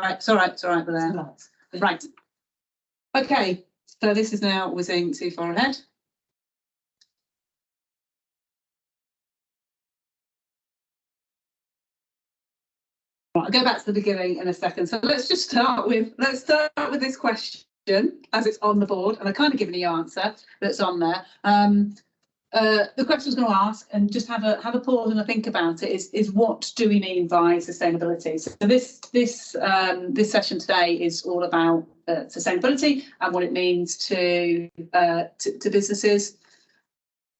Right, it's all right, we're there. Right. Okay, so this is now whizzing too far ahead. Right, I'll go back to the beginning in a second. So let's start with this question as it's on the board, and I've kind of given you the answer that's on there. The question I was going to ask, and just have a pause and a think about it, is what do we mean by sustainability? So this session today is all about sustainability and what it means to businesses.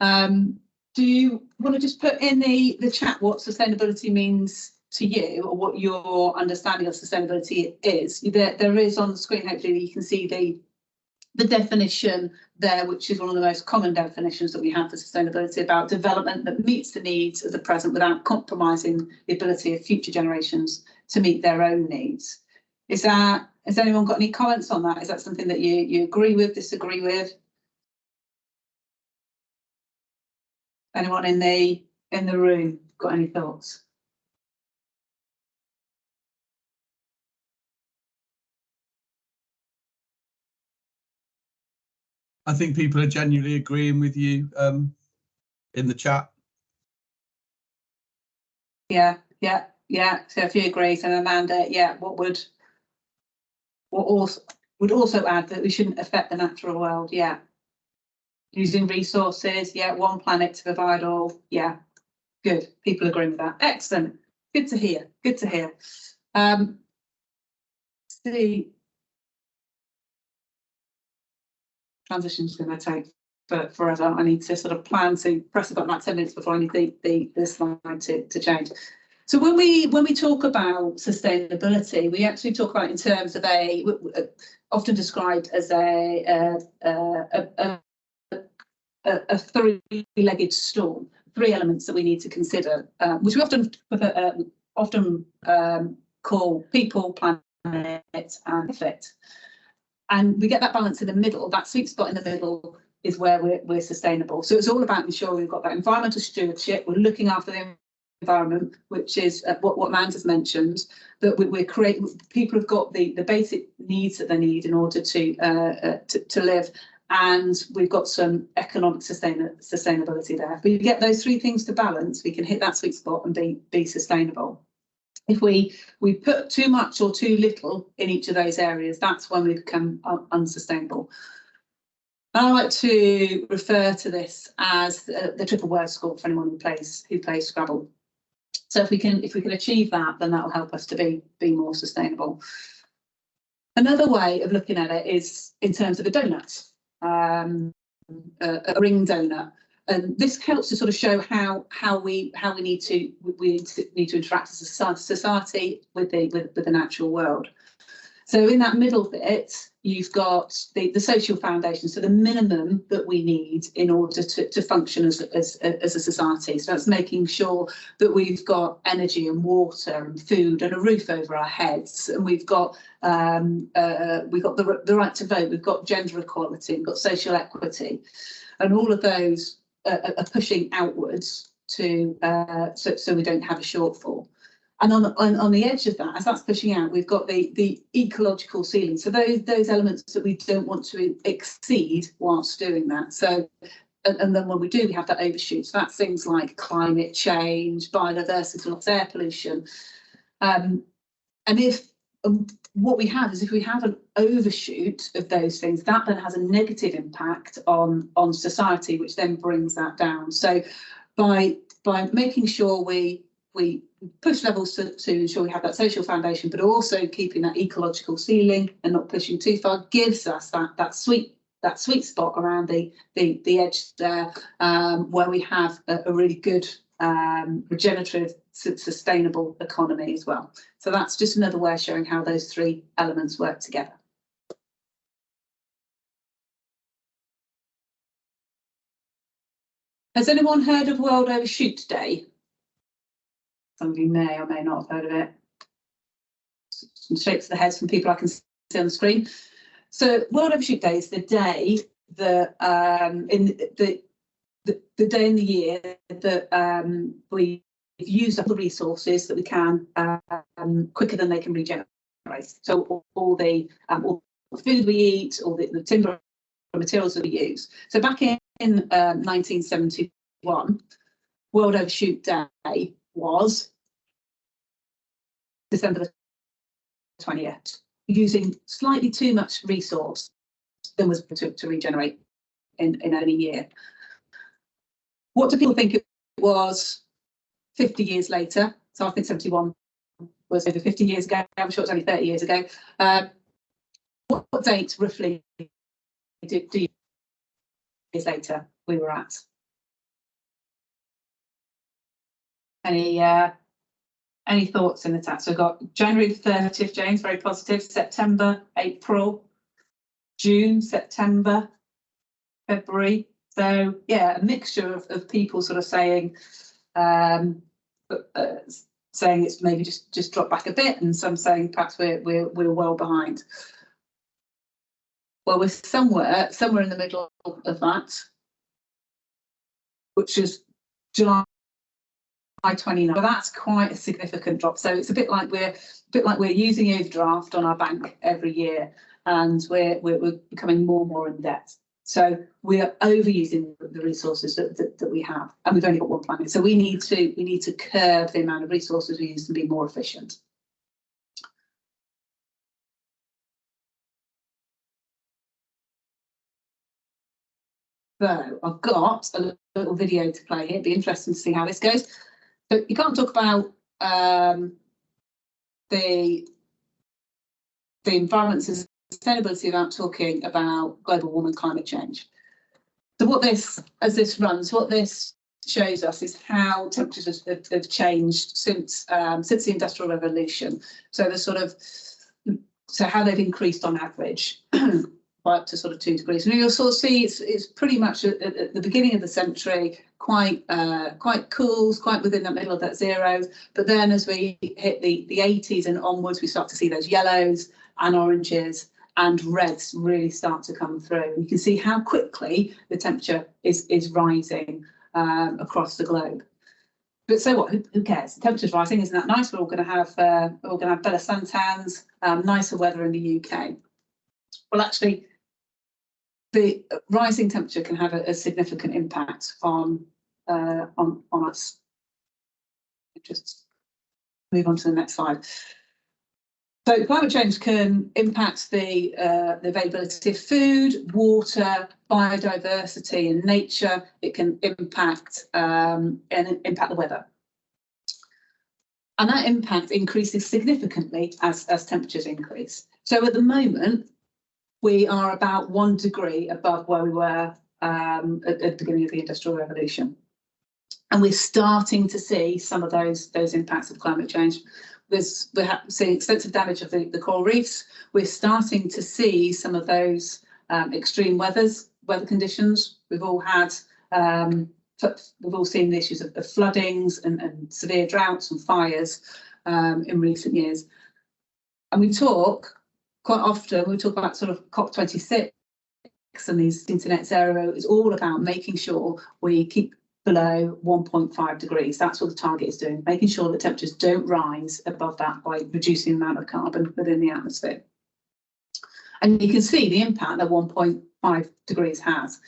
Do you want to just put in the chat what sustainability means to you, or what your understanding of sustainability is? There is on the screen, hopefully you can see the definition there, which is one of the most common definitions that we have for sustainability, about development that meets the needs of the present without compromising the ability of future generations to meet their own needs. Has anyone got any comments on that? Is that something that you agree with, disagree with? Anyone in the room got any thoughts? I think people are genuinely agreeing with you in the chat. Yeah. So if you agree, so Amanda, yeah, what would also add that we shouldn't affect the natural world. Yeah. Using resources. Yeah. One planet to provide all. Yeah. Good. People agree with that. Excellent. Good to hear. Good to hear. The transition's going to take forever. I need to sort of plan to press about like 10 minutes before I need the slide to change. So when we talk about sustainability, we actually talk about it in terms of often described as a three-legged stool, three elements that we need to consider, which we often call people, planet, and fit. And we get that balance in the middle. That sweet spot in the middle is where we're sustainable. So it's all about ensuring we've got that environmental stewardship. We're looking after the environment, which is what Amanda's mentioned, that we're creating. People have got the basic needs that they need in order to live, and we've got some economic sustainability there. If we get those three things to balance, we can hit that sweet spot and be sustainable. If we put too much or too little in each of those areas, that's when we become unsustainable. And I like to refer to this as the triple word score for anyone who plays Scrabble. So if we can achieve that, then that will help us to be more sustainable. Another way of looking at it is in terms of a donut, a ring donut. And this helps to sort of show how we need to interact as a society with the natural world. So in that middle bit, you've got the social foundation, so the minimum that we need in order to function as a society. So that's making sure that we've got energy and water and food and a roof over our heads, and we've got the right to vote, we've got gender equality, we've got social equity, and all of those are pushing outwards to so we don't have a shortfall. And on the edge of that, as that's pushing out, we've got the ecological ceiling. So those elements that we don't want to exceed whilst doing that. So and then when we do, we have that overshoot. So that's things like climate change, biodiversity loss, air pollution. And what we have is, if we have an overshoot of those things, that then has a negative impact on society, which then brings that down. So by making sure we push levels to ensure we have that social foundation, but also keeping that ecological ceiling and not pushing too far, gives us that sweet spot around the edge there, where we have a really good regenerative, sustainable economy as well. So that's just another way of showing how those three elements work together. Has anyone heard of World Overshoot Day? Some of you may or may not have heard of it. Some shakes of the heads from people I can see on the screen. So World Overshoot Day is the day that the day in the year that we've used up the resources that we can quicker than they can regenerate. So all the food we eat, all the timber materials that we use. So back in 1971, World Overshoot Day was December the 20th, using slightly too much resource than was to regenerate in any year. What do people think it was 50 years later? So I think 71 was over 50 years ago. I'm sure it's only 30 years ago. What date roughly do you years later we were at? Any thoughts in the chat? So we've got January 30th, James, very positive. September, April, June, September, February. So yeah, a mixture of people sort of saying saying it's maybe just dropped back a bit, and some saying perhaps we're well behind. Well, we're somewhere in the middle of that, which is July 29. But that's quite a significant drop. So it's a bit like we're using overdraft on our bank every year, and we're becoming more and more in debt. So we are overusing the resources that we have, and we've only got one planet. So we need to curb the amount of resources we use to be more efficient. So I've got a little video to play here. It'd be interesting to see how this goes. So you can't talk about the environment and sustainability without talking about global warming, climate change. So what this shows us is how temperatures have changed since the Industrial Revolution. So how they've increased on average by up to sort of 2 degrees. And you'll sort of see it's pretty much at the beginning of the century, quite cool, quite within the middle of that zero. But then as we hit the 80s and onwards, we start to see those yellows and oranges and reds really start to come through. And you can see how quickly the temperature is rising across the globe. But so what? Who cares? The temperature's rising, isn't that nice? We're all going to have better suntans, nicer weather in the UK. Well, actually, the rising temperature can have a significant impact on us. Just move on to the next slide. So climate change can impact the availability of food, water, biodiversity and nature. It can impact the weather. And that impact increases significantly as temperatures increase. So at the moment, we are about 1 degree above where we were at the beginning of the Industrial Revolution. And we're starting to see some of those impacts of climate change. We're seeing extensive damage of the coral reefs. We're starting to see some of those extreme weather conditions. We've all seen the issues of floodings and severe droughts and fires in recent years. And we talk quite often, we talk about sort of COP26 and these internet zero is all about making sure we keep below 1.5 degrees. That's what the target is doing, making sure that temperatures don't rise above that by reducing the amount of carbon within the atmosphere. And you can see the impact that 1.5 degrees has.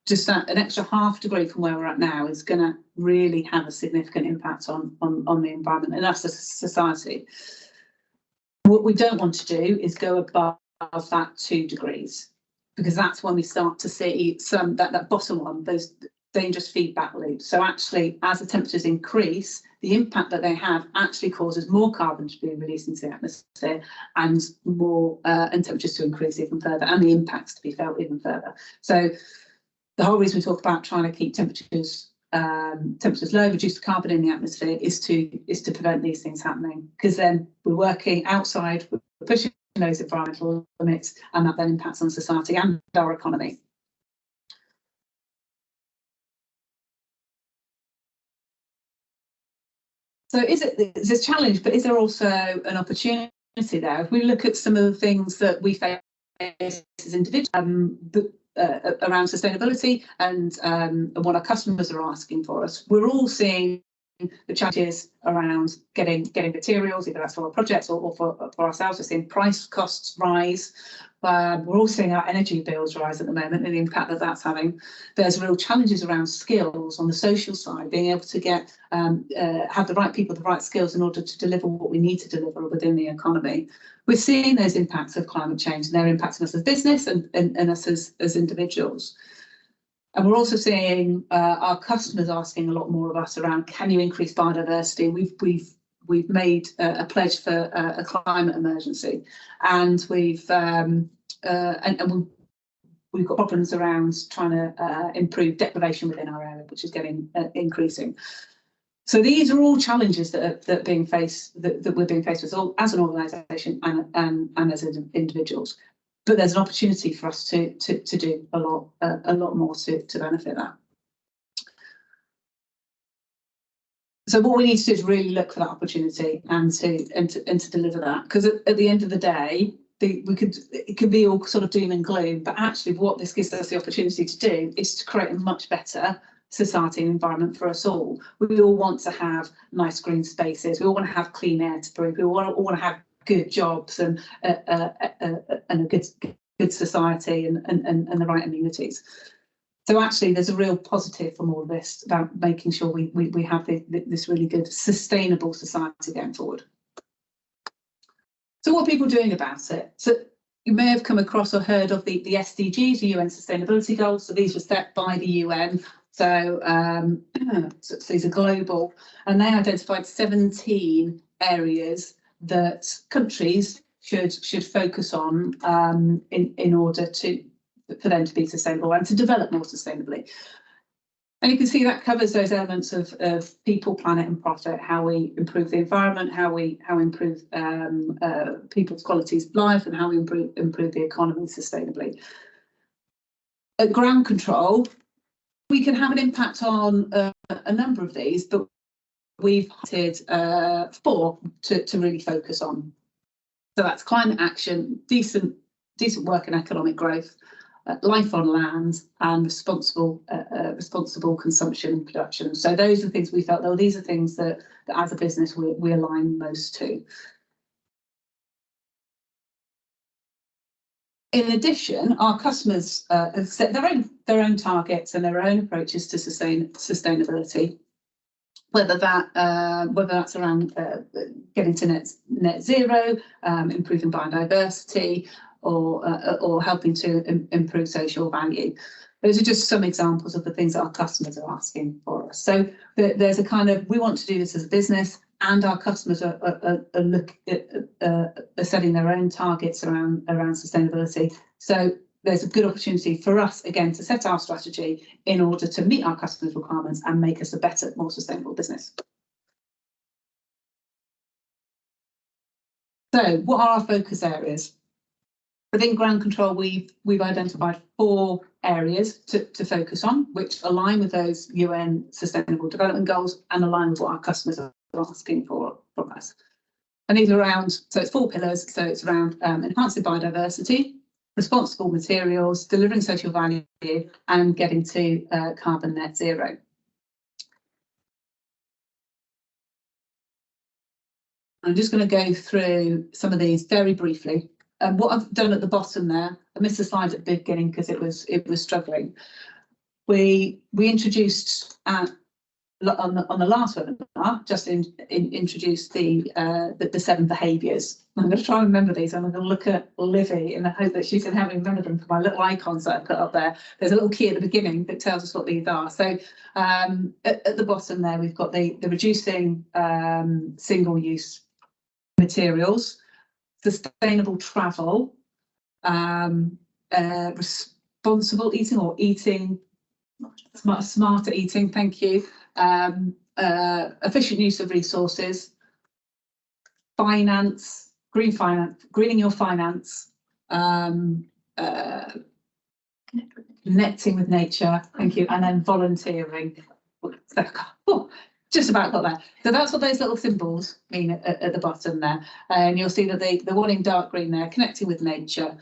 Just that an extra ½ degree from where we're at now is going to really have a significant impact on the environment and us as a society. What we don't want to do is go above that 2 degrees, because that's when we start to see that bottom one, those dangerous feedback loops. So actually, as the temperatures increase, the impact that they have actually causes more carbon to be released into the atmosphere and more and temperatures to increase even further, and the impacts to be felt even further. So the whole reason we talk about trying to keep temperatures low, reduce the carbon in the atmosphere, is to prevent these things happening, because then we're working outside, we're pushing those environmental limits, and that then impacts on society and our economy. So it's a challenge, but is there also an opportunity there? If we look at some of the things that we face as individuals around sustainability and what our customers are asking for us, we're all seeing the challenges around getting materials, either that's for our projects or for ourselves. We're seeing price costs rise. We're all seeing our energy bills rise at the moment and the impact that that's having. There's real challenges around skills on the social side, being able to get have the right people, the right skills in order to deliver what we need to deliver within the economy. We're seeing those impacts of climate change, and they're impacting us as business and us as individuals. And we're also seeing our customers asking a lot more of us around, can you increase biodiversity? We've made a pledge for a climate emergency, and we've got problems around trying to improve deprivation within our area, which is getting increasing. So these are all challenges that we're being faced with all, as an organisation and as individuals. But there's an opportunity for us to do a lot more to benefit that. So what we need to do is really look for that opportunity and to deliver that, because at the end of the day, it could be all sort of doom and gloom, but actually what this gives us the opportunity to do is to create a much better society and environment for us all. We all want to have nice green spaces. We all want to have clean air to breathe. We all want to have good jobs and a good society and the right amenities. So actually, there's a real positive from all of this about making sure we have this really good, sustainable society going forward. So what are people doing about it? So you may have come across or heard of the SDGs, the UN Sustainability Goals. So these were set by the UN. So these are global, and they identified 17 areas that countries should focus on in order for them to be sustainable and to develop more sustainably. And you can see that covers those elements of people, planet and profit, how we improve the environment, how we improve people's qualities of life, and how we improve the economy sustainably. At ground control, we can have an impact on a number of these, but we've highlighted 4 to really focus on. So that's climate action, decent work and economic growth, life on land, and responsible consumption and production. So those are things we felt, though, these are things that as a business we align most to. In addition, our customers have set their own targets and their own approaches to sustainability, whether that's around getting to net zero, improving biodiversity, or helping to improve social value. Those are just some examples of the things that our customers are asking for us. So there's a kind of, we want to do this as a business, and our customers are setting their own targets around sustainability. So there's a good opportunity for us, again, to set our strategy in order to meet our customers' requirements and make us a better, more sustainable business. So what are our focus areas? Within ground control, we've identified 4 areas to focus on, which align with those UN Sustainable Development Goals and align with what our customers are asking for from us. And these are around, so it's 4 pillars. So it's around enhancing biodiversity, responsible materials, delivering social value, and getting to carbon net zero. I'm just going to go through some of these very briefly. And what I've done at the bottom there, I missed a slide at the beginning because it was struggling. We introduced on the last webinar, just introduced the 7 behaviours. I'm going to try and remember these. I'm going to look at Livy and I hope that she can help me remember them for my little icons that I put up there. There's a little key at the beginning that tells us what these are. So at the bottom there, we've got the reducing single-use materials, sustainable travel, responsible eating or eating, smarter eating, thank you, efficient use of resources, finance, greening your finance, connecting with nature, thank you, and then volunteering. Oh, just about got there. So that's what those little symbols mean at the bottom there. And you'll see that the one in dark green there, connecting with nature.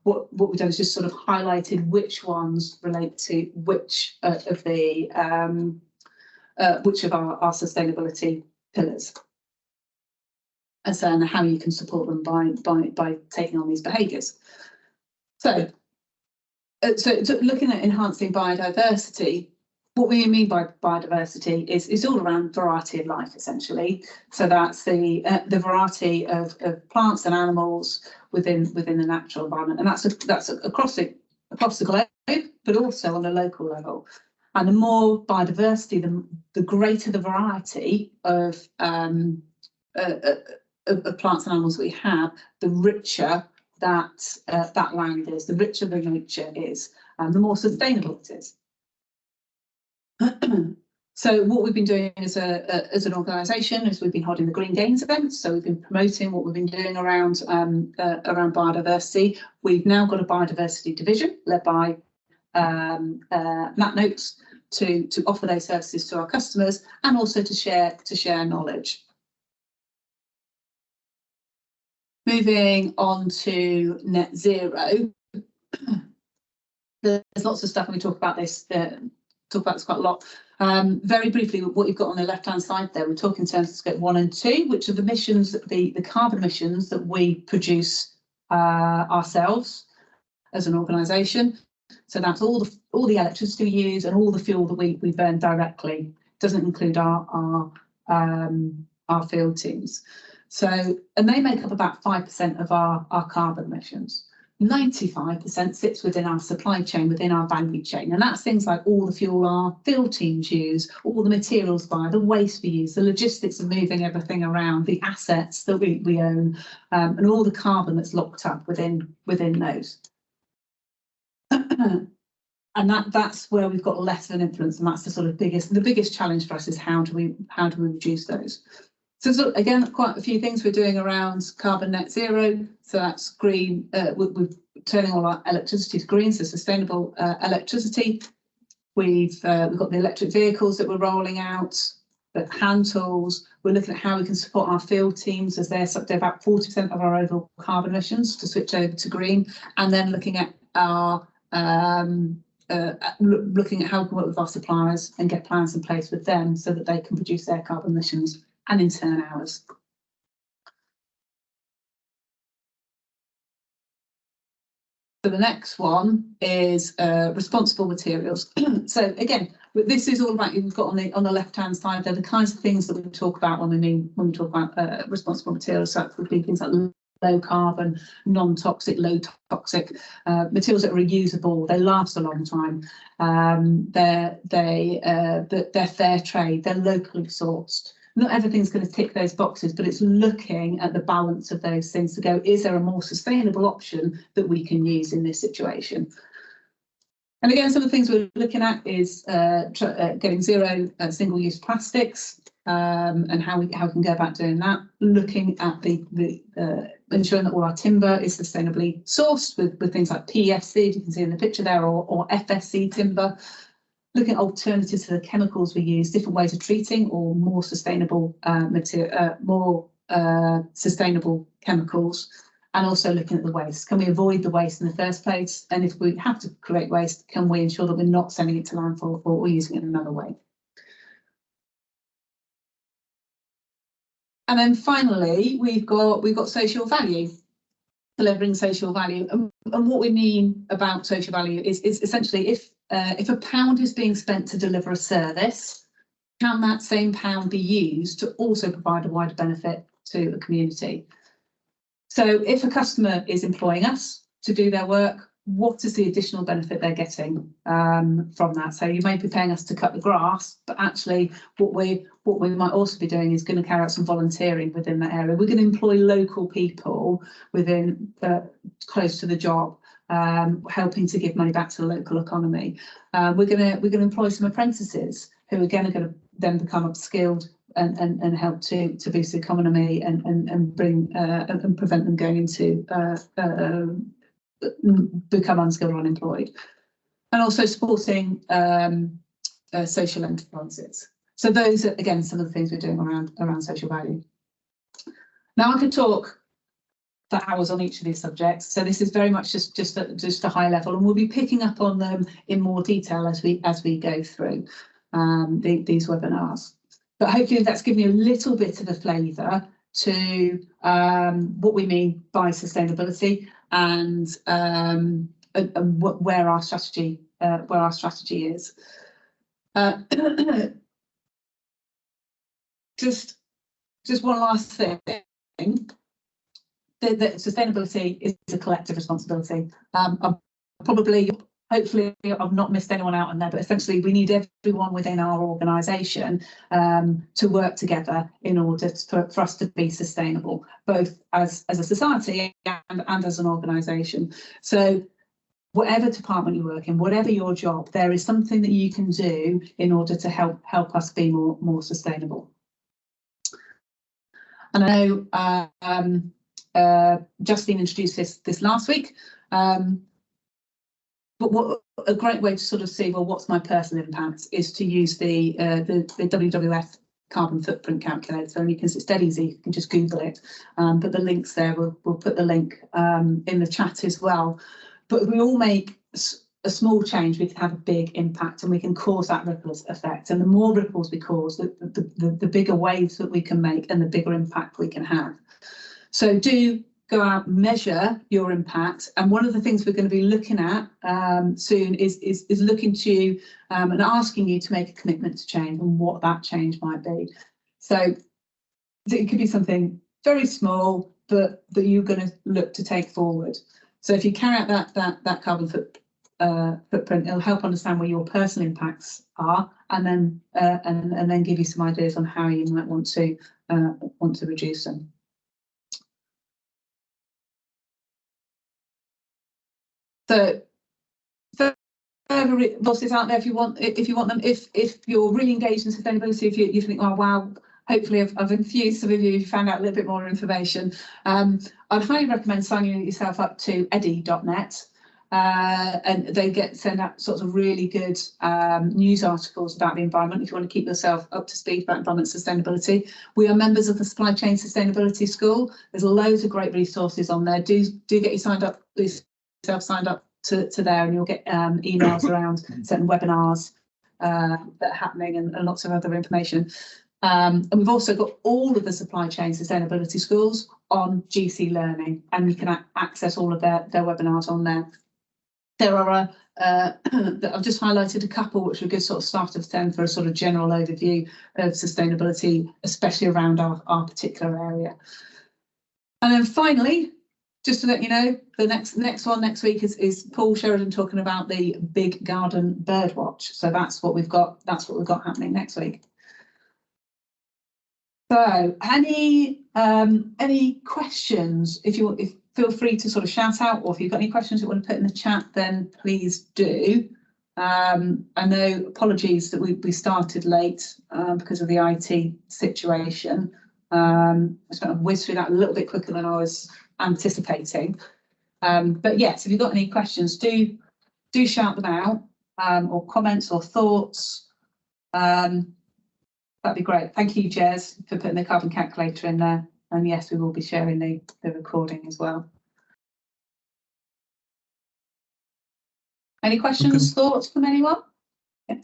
What we've done is just sort of highlighted which ones relate to which of the which of our sustainability pillars, and so and how you can support them by taking on these behaviours. So looking at enhancing biodiversity, what we mean by biodiversity is all around variety of life, essentially. So that's the variety of plants and animals within the natural environment, and that's across the globe, but also on a local level. And the more biodiversity, the greater the variety of plants and animals we have, the richer that land is, the richer the nature is, and the more sustainable it is. So what we've been doing as an organisation is we've been holding the Green Gains events. So we've been promoting what we've been doing around biodiversity. We've now got a biodiversity division led by Matt Noakes to offer those services to our customers and also to share knowledge. Moving on to net zero, there's lots of stuff, and we talk about this quite a lot. Very briefly, what you've got on the left-hand side there, we talk in terms of scope 1 and 2, which are the emissions, the carbon emissions that we produce ourselves as an organisation. So that's all the electricity we use and all the fuel that we burn directly. Doesn't include our field teams. So, and they make up about 5% of our carbon emissions. 95% sits within our supply chain, within our value chain, and that's things like all the fuel our field teams use, all the materials buy, the waste we use, the logistics of moving everything around, the assets that we own, and all the carbon that's locked up within those. And that's where we've got less of an influence, and that's the biggest challenge for us is how do we reduce those. So again, quite a few things we're doing around carbon net zero. So that's green. We're turning all our electricity to green, so sustainable electricity. We've got the electric vehicles that we're rolling out, the hand tools. We're looking at how we can support our field teams as they're about 40% of our overall carbon emissions to switch over to green, and then looking at our looking at how we can work with our suppliers and get plans in place with them so that they can reduce their carbon emissions and in turn ours. So the next one is responsible materials. So again, this is all about, you've got on the left-hand side there the kinds of things that we talk about when we talk about responsible materials. So that would be things like low carbon, non-toxic, low toxic materials that are reusable. They last a long time. They're fair trade. They're locally sourced. Not everything's going to tick those boxes, but it's looking at the balance of those things to go, is there a more sustainable option that we can use in this situation? And again, some of the things we're looking at is getting zero single-use plastics and how we can go about doing that. Looking at the ensuring that all our timber is sustainably sourced with things like PFC, you can see in the picture there, or FSC timber. Looking at alternatives to the chemicals we use, different ways of treating, or more sustainable sustainable chemicals, and also looking at the waste. Can we avoid the waste in the first place? And if we have to create waste, can we ensure that we're not sending it to landfill or using it in another way? And then finally, we've got social value, delivering social value. And what we mean about social value is essentially if a pound is being spent to deliver a service, can that same pound be used to also provide a wider benefit to a community? So if a customer is employing us to do their work, what is the additional benefit they're getting from that? So you may be paying us to cut the grass, but actually what we might also be doing is going to carry out some volunteering within that area. We're going to employ local people within close to the job, helping to give money back to the local economy. We're going to employ some apprentices who again are going to then become upskilled and help to boost the economy and bring and prevent them going into become unskilled or unemployed, and also supporting social enterprises. So those are again some of the things we're doing around social value. Now I could talk for hours on each of these subjects, so this is very much just a high level, and we'll be picking up on them in more detail as we go through. these webinars. But hopefully that's given you a little bit of a flavour to what we mean by sustainability and where our strategy is. Just one last thing. That sustainability is a collective responsibility. Hopefully I've not missed anyone out on there, but essentially we need everyone within our organisation to work together in order for us to be sustainable, both as a society and as an organisation. So whatever department you work in, whatever your job, there is something that you can do in order to help us be more sustainable. And I know Justine introduced this last week. But what a great way to sort of see, well, what's my personal impact, is to use the WWF carbon footprint calculator. And it's dead easy, you can just Google it. But the links there, we'll put the link in the chat as well. But if we all make a small change, we can have a big impact and we can cause that ripple effect. And the more ripples we cause, the bigger waves that we can make and the bigger impact we can have. So do go out, measure your impact, and one of the things we're going to be looking at soon is looking to you and asking you to make a commitment to change and what that change might be. So it could be something very small, but that you're going to look to take forward. So if you carry out that carbon footprint, it'll help understand where your personal impacts are, and then give you some ideas on how you might want to reduce them. So further resources out there if you want them. If you're really engaged in sustainability, if you think, oh wow, hopefully I've infused some of you, found out a little bit more information. I'd highly recommend signing yourself up to eddy.net. And they send out sorts of really good news articles about the environment if you want to keep yourself up to speed about environment sustainability. We are members of the Supply Chain Sustainability School. There's loads of great resources on there. Do get signed up to there, and you'll get emails around certain webinars that are happening and lots of other information. And we've also got all of the Supply Chain Sustainability Schools on GC Learning, and you can access all of their webinars on there. There are I've just highlighted a couple which are a good sort of starter for them for a sort of general overview of sustainability, especially around our particular area. And then finally, just to let you know, the next one next week is Paul Sheridan talking about the Big Garden Birdwatch. So that's what we've got. That's what we've got happening next week. So any questions? If feel free to sort of shout out, or if you've got any questions you want to put in the chat, then please do. I know, apologies that we started late because of the IT situation. I sort of whizzed through that a little bit quicker than I was anticipating. But yes, if you've got any questions, do shout them out, or comments or thoughts. That'd be great. Thank you, Jez, for putting the carbon calculator in there. And yes, we will be sharing the recording as well. Any questions, thoughts from anyone? Yeah.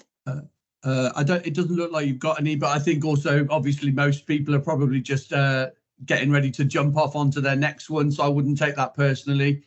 It doesn't look like you've got any, but I think also obviously most people are probably just getting ready to jump off onto their next one, so I wouldn't take that personally.